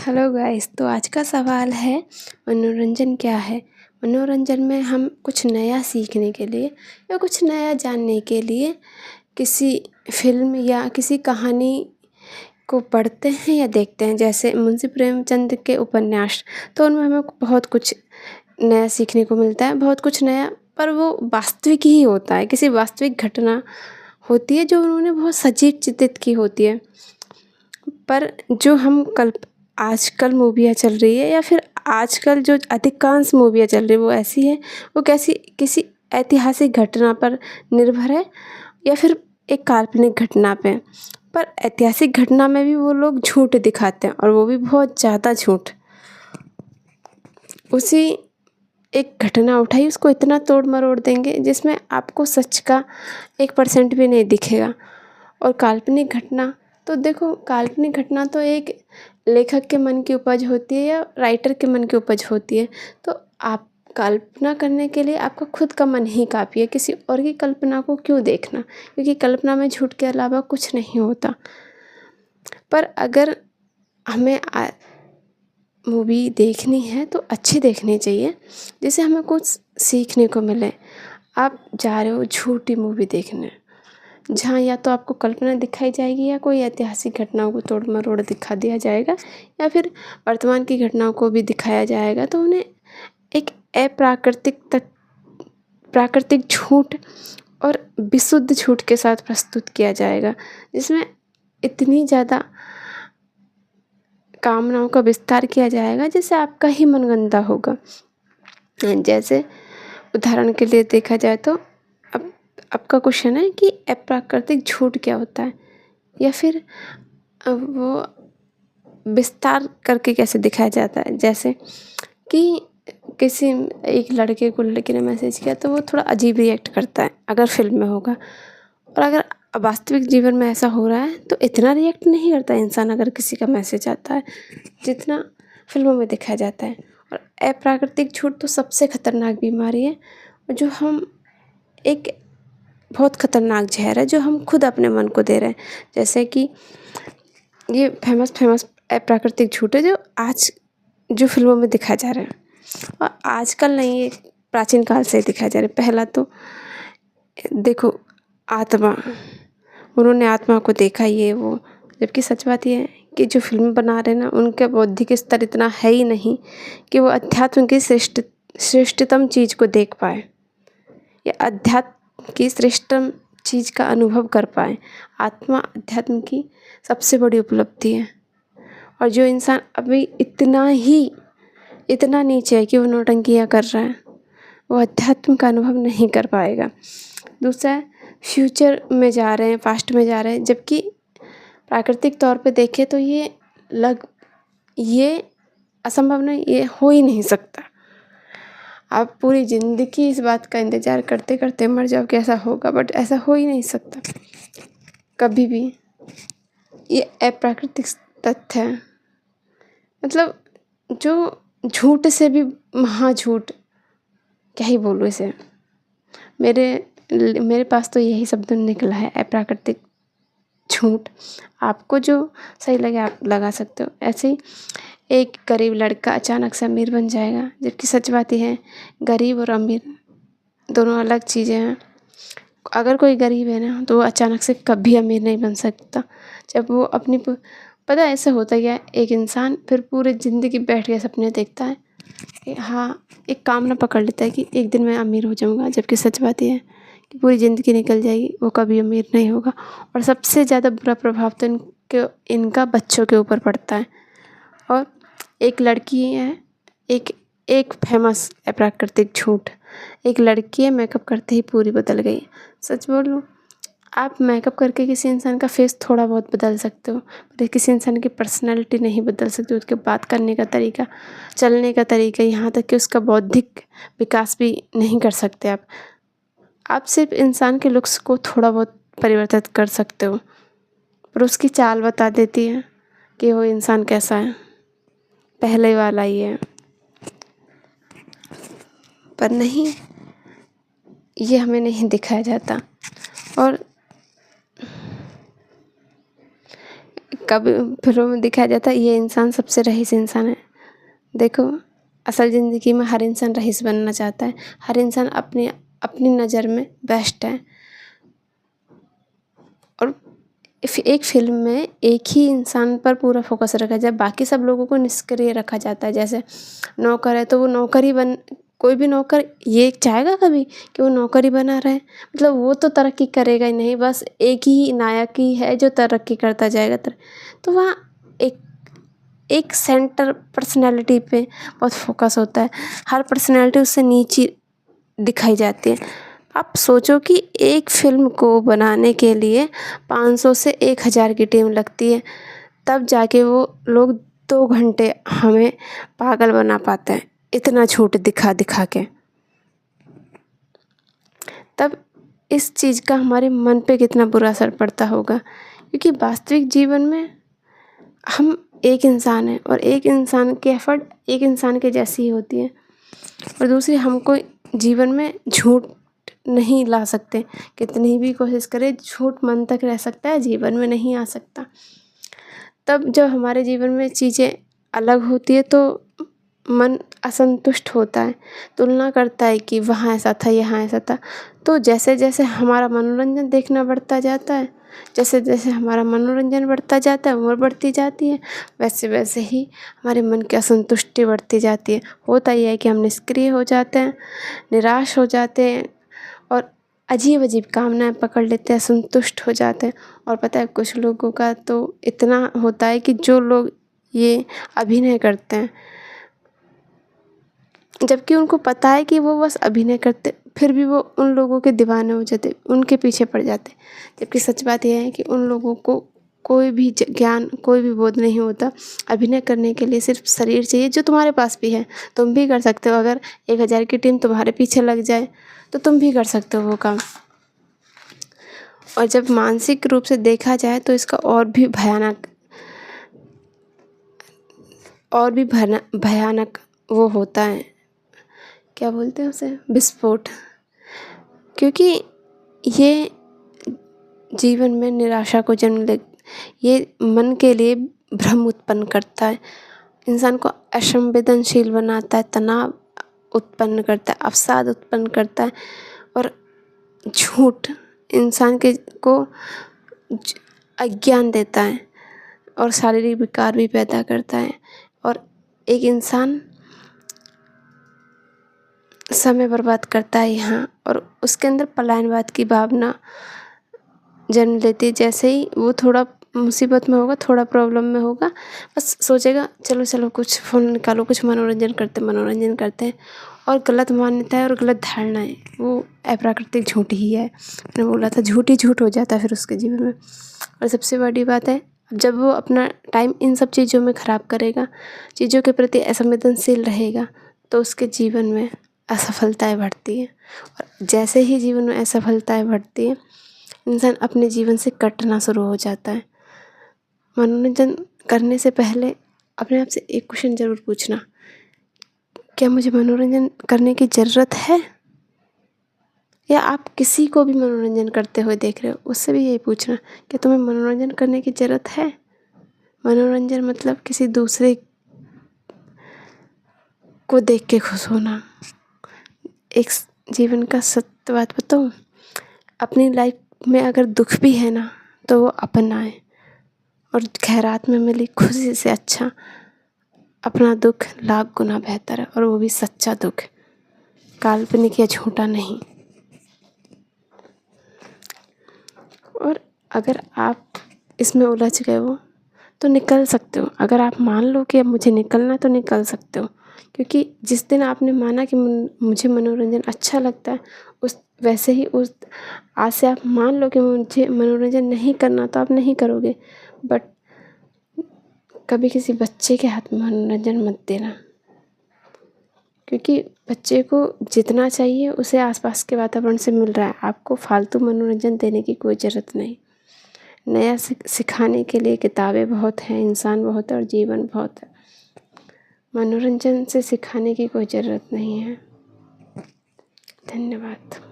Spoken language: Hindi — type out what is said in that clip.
Hello guys. तो आज का सवाल है, मनोरंजन क्या है। मनोरंजन में हम कुछ नया सीखने के लिए या कुछ नया जानने के लिए किसी फिल्म या किसी कहानी को पढ़ते हैं या देखते हैं। जैसे मुंशी प्रेमचंद के उपन्यास, तो उनमें हमें बहुत कुछ नया सीखने को मिलता है, बहुत कुछ नया, पर वो वास्तविक ही होता है। किसी वास्तविक घटना होती है जो उन्होंने बहुत सजीव चित्रित की होती है। पर जो हम आजकल मूवियाँ चल रही है या फिर आजकल जो अधिकांश मूवियाँ चल रही है वो ऐसी है, वो कैसी किसी ऐतिहासिक घटना पर निर्भर है या फिर एक काल्पनिक घटना पे। पर ऐतिहासिक घटना में भी वो लोग झूठ दिखाते हैं, और वो भी बहुत ज़्यादा झूठ। उसी एक घटना उठाई, उसको इतना तोड़ मरोड़ देंगे जिसमें आपको सच का 1% भी नहीं दिखेगा। और काल्पनिक घटना, तो देखो, काल्पनिक घटना तो एक लेखक के मन की उपज होती है या राइटर के मन की उपज होती है। तो आप कल्पना करने के लिए आपका खुद का मन ही काफ़ी है, किसी और की कल्पना को क्यों देखना, क्योंकि कल्पना में झूठ के अलावा कुछ नहीं होता। पर अगर हमें मूवी देखनी है तो अच्छी देखनी चाहिए, जिससे हमें कुछ सीखने को मिले। आप जा रहे हो झूठी मूवी देखने, जहाँ या तो आपको कल्पना दिखाई जाएगी या कोई ऐतिहासिक घटनाओं को तोड़ मरोड़ दिखा दिया जाएगा, या फिर वर्तमान की घटनाओं को भी दिखाया जाएगा। तो उन्हें एक प्राकृतिक झूठ और विशुद्ध झूठ के साथ प्रस्तुत किया जाएगा, जिसमें इतनी ज़्यादा कामनाओं का विस्तार किया जाएगा जिससे आपका ही मन गंदा होगा। जैसे उदाहरण के लिए देखा जाए तो अब आपका क्वेश्चन है कि अप्राकृतिक झूठ क्या होता है, या फिर वो विस्तार करके कैसे दिखाया जाता है। जैसे कि किसी एक लड़के को लड़की ने मैसेज किया तो वो थोड़ा अजीब रिएक्ट करता है अगर फिल्म में होगा, और अगर वास्तविक जीवन में ऐसा हो रहा है तो इतना रिएक्ट नहीं करता इंसान अगर किसी का मैसेज आता है, जितना फिल्मों में दिखाया जाता है। और अप्राकृतिक झूठ तो सबसे खतरनाक बीमारी है, और जो हम एक बहुत खतरनाक जहर है जो हम खुद अपने मन को दे रहे हैं। जैसे कि ये फेमस अप्राकृतिक झूठ है जो आज जो फिल्मों में दिखाया जा रहा है, और आजकल नहीं, ये प्राचीन काल से दिखाया जा रहा है। पहला तो देखो, आत्मा, उन्होंने आत्मा को देखा, ये वो, जबकि सच बात ये है कि जो फिल्म बना रहे हैं ना, उनका बौद्धिक स्तर इतना है ही नहीं कि वो अध्यात्म की श्रेष्ठतम चीज़ को देख पाए या अध्यात्म की श्रेष्ठतम चीज़ का अनुभव कर पाए। आत्मा अध्यात्म की सबसे बड़ी उपलब्धि है, और जो इंसान अभी इतना नीचे है कि वो नौटंकियाँ कर रहा है, वो अध्यात्म का अनुभव नहीं कर पाएगा। दूसरा है, फ्यूचर में जा रहे हैं, पास्ट में जा रहे हैं, जबकि प्राकृतिक तौर पे देखें तो ये असंभव नहीं, ये हो ही नहीं सकता। आप पूरी ज़िंदगी इस बात का इंतज़ार करते करते मर जाओ कि ऐसा होगा, बट ऐसा हो ही नहीं सकता कभी भी। ये अप्राकृतिक तथ्य है। मतलब जो झूठ से भी महाझूठ, क्या ही बोलूँ इसे, मेरे पास तो यही शब्द निकला है, अप्राकृतिक झूठ। आपको जो सही लगे आप लगा सकते हो। ऐसे ही एक गरीब लड़का अचानक से अमीर बन जाएगा, जबकि सच बात यह है, गरीब और अमीर दोनों अलग चीज़ें हैं। अगर कोई गरीब है ना, तो वो अचानक से कभी अमीर नहीं बन सकता। जब वो अपनी पता है ऐसा होता क्या है, एक इंसान फिर पूरी ज़िंदगी बैठ के सपने देखता है, हाँ, एक कामना पकड़ लेता है कि एक दिन मैं अमीर हो जाऊंगा, जबकि सच बात यह है कि पूरी ज़िंदगी निकल जाएगी, वो कभी अमीर नहीं होगा। और सबसे ज़्यादा बुरा प्रभाव तो इनका बच्चों के ऊपर पड़ता है। और एक लड़की है, एक फेमस अप्राकृतिक झूठ, एक लड़की है, मेकअप करते ही पूरी बदल गई। सच बोलूं, आप मेकअप करके किसी इंसान का फेस थोड़ा बहुत बदल सकते हो, पर किसी इंसान की पर्सनैलिटी नहीं बदल सकते। उसके बात करने का तरीका, चलने का तरीका, यहाँ तक कि उसका बौद्धिक विकास भी नहीं कर सकते आप सिर्फ इंसान के लुक्स को थोड़ा बहुत परिवर्तित कर सकते हो, पर उसकी चाल बता देती है कि वो इंसान कैसा है, पहले वाला ही है। पर नहीं, ये हमें नहीं दिखाया जाता। और कभी फिल्मों में दिखाया जाता है ये इंसान सबसे रईस इंसान है। देखो असल ज़िंदगी में हर इंसान रईस बनना चाहता है, हर इंसान अपनी अपनी नज़र में बेस्ट है। और एक फ़िल्म में एक ही इंसान पर पूरा फोकस रखा जाए, बाकी सब लोगों को निष्क्रिय रखा जाता है। जैसे नौकर है तो वो नौकर ही बन कोई भी नौकर ये चाहेगा कभी कि वो नौकर ही बना रहे? मतलब वो तो तरक्की करेगा ही नहीं, बस एक ही नायक ही है जो तरक्की करता जाएगा। तो वहाँ एक एक सेंटर पर्सनैलिटी पे बहुत फोकस होता है, हर पर्सनैलिटी उससे नीचे दिखाई जाती है। आप सोचो कि एक फ़िल्म को बनाने के लिए 500 से 1000 की टीम लगती है, तब जाके वो लोग 2 घंटे हमें पागल बना पाते हैं, इतना झूठ दिखा दिखा के। तब इस चीज़ का हमारे मन पे कितना बुरा असर पड़ता होगा, क्योंकि वास्तविक जीवन में हम एक इंसान हैं और एक इंसान की एफ़र्ट एक इंसान के जैसी ही होती है। और दूसरी, हमको जीवन में झूठ नहीं ला सकते, कितनी भी कोशिश करें झूठ मन तक रह सकता है, जीवन में नहीं आ सकता। तब जब हमारे जीवन में चीज़ें अलग होती है तो मन असंतुष्ट होता है, तुलना करता है कि वहाँ ऐसा था, यहाँ ऐसा था। तो जैसे जैसे हमारा मनोरंजन देखना बढ़ता जाता है, जैसे जैसे हमारा मनोरंजन बढ़ता जाता है, उम्र बढ़ती जाती है, वैसे वैसे ही हमारे मन की असंतुष्टि बढ़ती जाती है। होता ये है कि हम निष्क्रिय हो जाते हैं, निराश हो जाते हैं और अजीब अजीब कामनाएं पकड़ लेते हैं, संतुष्ट हो जाते हैं। और पता है कुछ लोगों का तो इतना होता है कि जो लोग ये अभिनय करते हैं, जबकि उनको पता है कि वो बस अभिनय करते, फिर भी वो उन लोगों के दीवाने हो जाते, उनके पीछे पड़ जाते। जबकि सच बात यह है कि उन लोगों को कोई भी ज्ञान, कोई भी बोध नहीं होता। अभिनय करने के लिए सिर्फ शरीर चाहिए, जो तुम्हारे पास भी है, तुम भी कर सकते हो। अगर 1000 की टीम तुम्हारे पीछे लग जाए तो तुम भी कर सकते हो वो काम। और जब मानसिक रूप से देखा जाए तो इसका और भी भयानक वो होता है, क्या बोलते हैं उसे, विस्फोट। क्योंकि ये जीवन में निराशा को जन्म दे, ये मन के लिए भ्रम उत्पन्न करता है, इंसान को असंवेदनशील बनाता है, तनाव उत्पन्न करता है, अवसाद उत्पन्न करता है। और झूठ इंसान को अज्ञान देता है और शारीरिक विकार भी पैदा करता है। और एक इंसान समय बर्बाद करता है यहाँ, और उसके अंदर पलायनवाद की भावना जन्म लेती है। जैसे ही वो थोड़ा मुसीबत में होगा, थोड़ा प्रॉब्लम में होगा, बस सोचेगा चलो चलो कुछ फ़ोन निकालो, कुछ मनोरंजन करते हैं। और गलत मान्यताएं और गलत धारणाएं, वो अप्राकृतिक झूठ ही है। मैंने बोला था झूठ ही झूठ हो जाता है फिर उसके जीवन में। और सबसे बड़ी बात है, जब वो अपना टाइम इन सब चीज़ों में ख़राब करेगा, चीज़ों के प्रति असंवेदनशील रहेगा, तो उसके जीवन में असफलताएं बढ़ती हैं। और जैसे ही जीवन में असफलताएं बढ़ती हैं, इंसान अपने जीवन से कटना शुरू हो जाता है। मनोरंजन करने से पहले अपने आप से एक क्वेश्चन ज़रूर पूछना, क्या मुझे मनोरंजन करने की ज़रूरत है? या आप किसी को भी मनोरंजन करते हुए देख रहे हो, उससे भी यही पूछना, क्या तुम्हें मनोरंजन करने की ज़रूरत है? मनोरंजन मतलब किसी दूसरे को देख के खुश होना। एक जीवन का सत्य बात बताऊँ, अपनी लाइफ में अगर दुख भी है ना, तो वो अपना है। और खैरात में मिली खुशी से अच्छा अपना दुख लाख गुना बेहतर है, और वो भी सच्चा दुख, काल्पनिक या झूठा नहीं। और अगर आप इसमें उलझ गए हो तो निकल सकते हो। अगर आप मान लो कि अब मुझे निकलना, तो निकल सकते हो। क्योंकि जिस दिन आपने माना कि मुझे मनोरंजन अच्छा लगता है, वैसे ही उस आज से आप मान लो कि मुझे मनोरंजन नहीं करना, तो आप नहीं करोगे। बट कभी किसी बच्चे के हाथ में मनोरंजन मत देना, क्योंकि बच्चे को जितना चाहिए उसे आसपास के वातावरण से मिल रहा है। आपको फालतू मनोरंजन देने की कोई ज़रूरत नहीं। नया सिखाने के लिए किताबें बहुत हैं, इंसान बहुत है और जीवन बहुत है। मनोरंजन से सिखाने की कोई ज़रूरत नहीं है। धन्यवाद।